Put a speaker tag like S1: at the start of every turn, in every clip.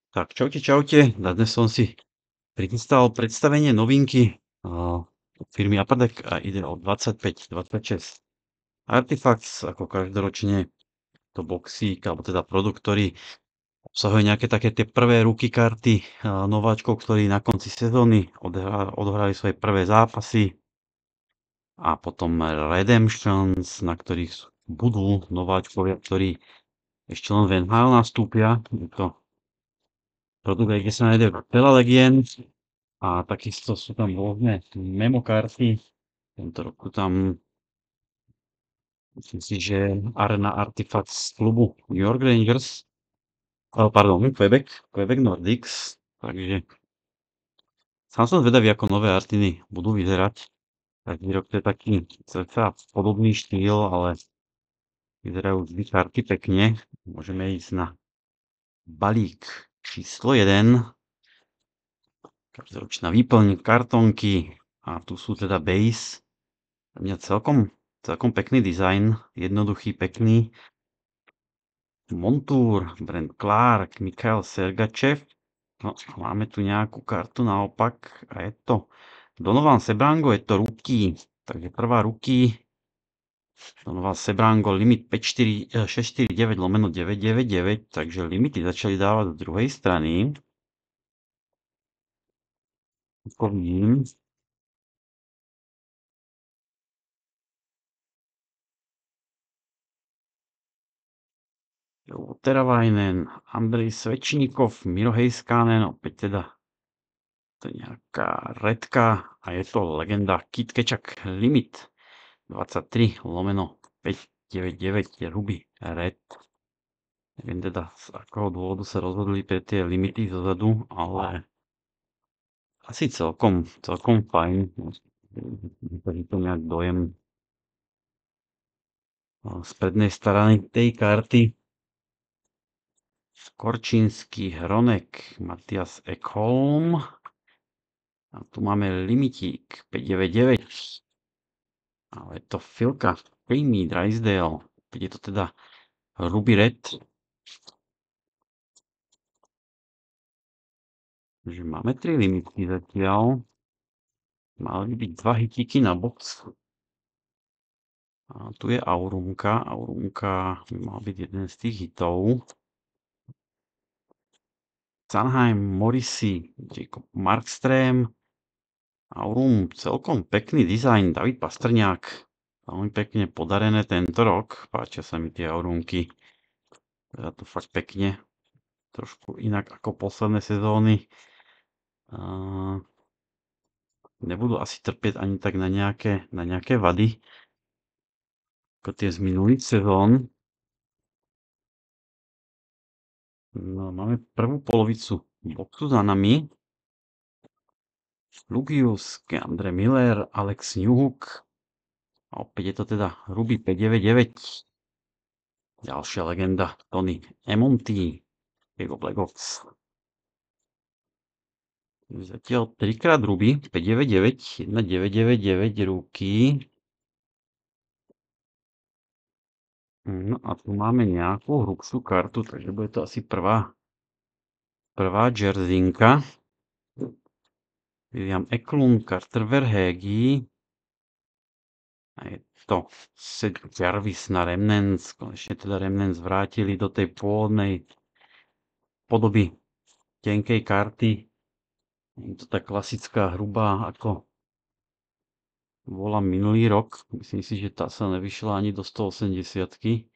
S1: Tak čaute, čaute. Dnes som si prichystal predstavenie novinky od firmy Apadek a ide o 2526 Artifacts, ako každoročne to boxík, alebo teda produkt, ktorý obsahuje nejaké také tie prvé rookie karty nováčkov, ktorí na konci sezóny odohrali svoje prvé zápasy, a potom Redemptions, na ktorých budú nováčkovia, ktorí ešte len v NHL nastúpia. Je to produkt, kde sa nájde veľa legend. A takisto sú tam rôzne memo karty. Tento roku tam, myslím si, že Arena Artifacts z klubu New York Rangers, pardon, Quebec Nordics. Takže sám som zvedavý, ako nové Artiny budú vyzerať. Každý rok to je taký cca podobný štýl, ale vyzerajú vždy karty pekne. Môžeme ísť na balík číslo 1. Každoročná výplň, kartonky, a tu sú teda base. Pre mňa celkom pekný dizajn, jednoduchý, pekný. Montour, Brent Clark, Mikhail Sergachev. No, máme tu nejakú kartu naopak a je to Donovan Sebrango, je to rookie. Takže prvá rookie. Donovan Sebrango, limit 649/999, takže limity začali dávať z druhej strany. Ako vidím. Teravainen, Andrej Svečníkov, Miro Heiskanen, opäť teda to je nejaká redka a je to legenda Kit Kečak limit 23/599 Ruby Red. Neviem teda, z akého dôvodu sa rozhodli pre tie limity zozadu, ale asi celkom fajn. Vytvorí to nejak dojem z prednej strany tej karty. Korčínsky, Hronek, Matias Ekholm. A tu máme limitík 599. Ale je to Filka, Jamie Drysdale. Je to teda Ruby Red. Takže máme 3 limitky zatiaľ. Mali by byť 2 hitíky na box. A tu je Aurumka. Aurumka by mal byť jeden z tých hitov. Sanheim, Morrissey, Jacob Markström. Aurum, celkom pekný dizajn. David Pastrňák. Veľmi pekne podarené tento rok. Páčia sa mi tie Aurumky. Teda to fakt pekne. Trošku inak ako posledné sezóny. Nebudú asi trpieť ani tak na nejaké vady, ako tie z minulých sezón. No, máme prvú polovicu boxu za nami. Lugius, Andre Miller, Alex Newhook. A opäť je to teda Ruby 599. Ďalšia legenda, Tony Emonty, Diego Blackhawks. Zatiaľ 3-krát Ruby 599, 1999 ruky. No a tu máme nejakú hrubšiu kartu, takže bude to asi prvá jerseynka. William Eklund, Carter Verhaeghe. A je to Seth Jarvis na Remnants. Konečne teda Remnants vrátili do tej pôvodnej podoby tenkej karty. Je to tá klasická hrubá, ako bola minulý rok. Myslím si, že tá sa nevyšla ani do 180-ky.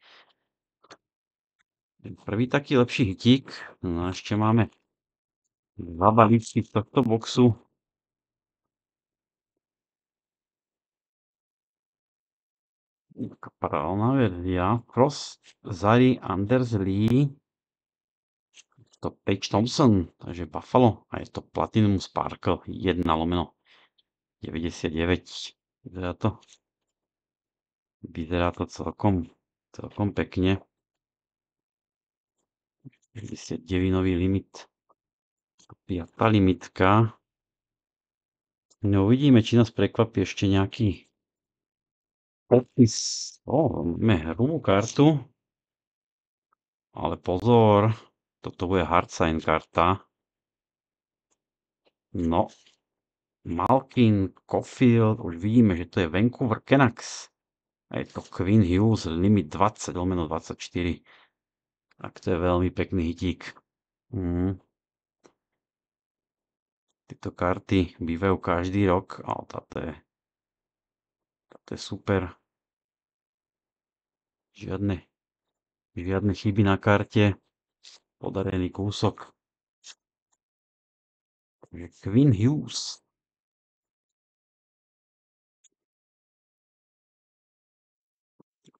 S1: Prvý taký lepší hitík. No a ešte máme 2 balíčky z tohto boxu. Parálna verzia. Frost, Zari, Anders Lee. To Paige Thompson, takže Buffalo. A je to Platinum Sparkle 1/99. Vyzerá to celkom pekne. 59-nový limit. 5. limitka. No uvidíme, či nás prekvapí ešte nejaký podpis. Máme hrubú kartu. Ale pozor, Toto bude hard sign karta. No, Malkin, Caulfield, už vidíme, že to je Vancouver Canucks. A je to Quinn Hughes, limit 20/24. Tak to je veľmi pekný hitík. Tieto karty bývajú každý rok, ale táto je super. Žiadne chyby na karte. Podarený kúsok. Takže Quinn Hughes.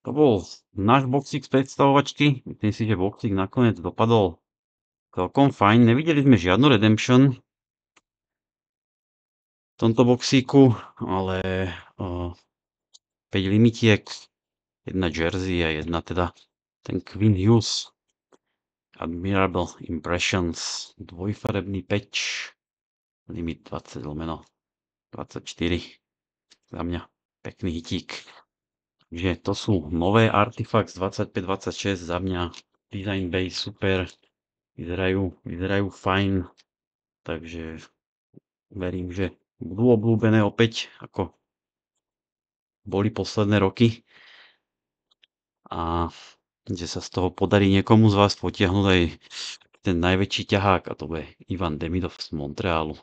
S1: To bol náš boxík z predstavovačky. Myslím si, že boxík nakoniec dopadol celkom fajn. Nevideli sme žiadnu redemption v tomto boxíku, ale 5 limitiek, jedna jersey a jedna teda ten Quinn Hughes. Admirable Impressions, dvojfarebný patch, limit 20/24. Za mňa pekný hitík. Takže to sú nové Artifacts 25-26, za mňa design base super, vyzerajú fajn, takže verím, že budú obľúbené opäť, ako boli posledné roky a že sa z toho podarí niekomu z vás potiahnuť aj ten najväčší ťahák, a to bude Ivan Demidov z Montrealu.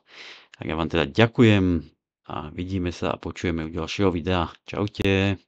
S1: Tak ja vám teda ďakujem a vidíme sa a počujeme u ďalšieho videa. Čaute.